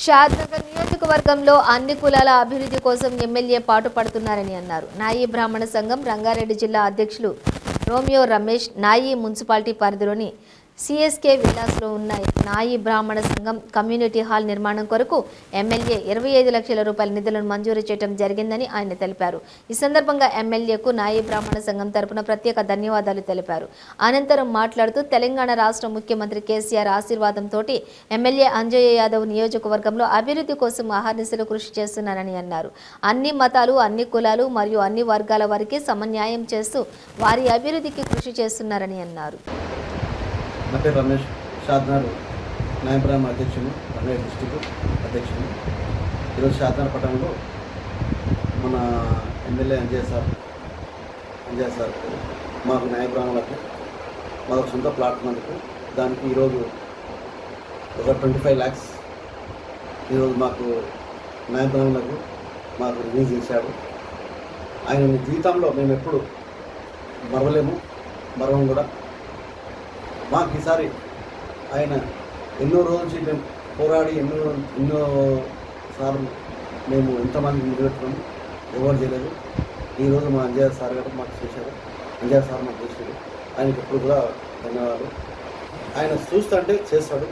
షాద్నగర్ నియోజకవర్గంలో అన్ని కులాల అభివృద్ధి కోసం ఎమ్మెల్యే పాటుపడుతున్నారని అన్నారు. నాయి బ్రాహ్మణ సంఘం రంగారెడ్డి జిల్లా అధ్యక్షులు రోమియో రమేష్ నాయి మున్సిపాలిటీ పరిధిలోని సిఎస్కే విలాస్లో ఉన్న నాయి బ్రాహ్మణ సంఘం కమ్యూనిటీ హాల్ నిర్మాణం కొరకు ఎమ్మెల్యే 25 లక్షల రూపాయల నిధులను మంజూరు చేయడం జరిగిందని ఆయన తెలిపారు. ఈ సందర్భంగా ఎమ్మెల్యేకు నాయి బ్రాహ్మణ సంఘం తరపున ప్రత్యేక ధన్యవాదాలు తెలిపారు. అనంతరం మాట్లాడుతూ తెలంగాణ రాష్ట్ర ముఖ్యమంత్రి కేసీఆర్ ఆశీర్వాదంతో ఎమ్మెల్యే అంజయ్య యాదవ్ నియోజకవర్గంలో అభివృద్ధి కోసం అహర్నిశలు కృషి చేస్తున్నారని అన్నారు. అన్ని మతాలు, అన్ని కులాలు మరియు అన్ని వర్గాల వారికి సమన్యాయం చేస్తూ వారి అభివృద్ధికి కృషి చేస్తున్నారని అన్నారు. నా పేరు రమేష్, షాద్నగర్ నాయి బ్రాహ్మణ అధ్యక్షుడు, రంగారెడ్డి డిస్టిక్ అధ్యక్షుడు. ఈరోజు షాద్నగర్ పట్టణంలో మన ఎమ్మెల్యే అంజయ్య సార్ మాకు నాయి బ్రాహ్మణులకు మాకు సొంత ప్లాట్ ఉన్నందుకు దానికి ఈరోజు ఒక 25 lakhs ఈరోజు మాకు నాయి బ్రాహ్మణులకు మాకు రిలీజ్ చేశాడు. ఆయన జీవితంలో మేము ఎప్పుడు మరవం కూడా. మాకు ఈసారి ఆయన ఎన్నో రోజుల నుంచి మేము పోరాడి ఎన్నో సార్లు మేము ఎంతమంది నిలబెట్టుకున్నాము, ఎవరు చేయలేదు. ఈరోజు మా అంజయ్య సార్ గారు మాకు చేశారు. అంజయ్య సార్ మాకు చేశారు. ఆయనకి ఎప్పుడు కూడా ధన్యవాదాలు. ఆయన చూస్తుంటే చేస్తాడు.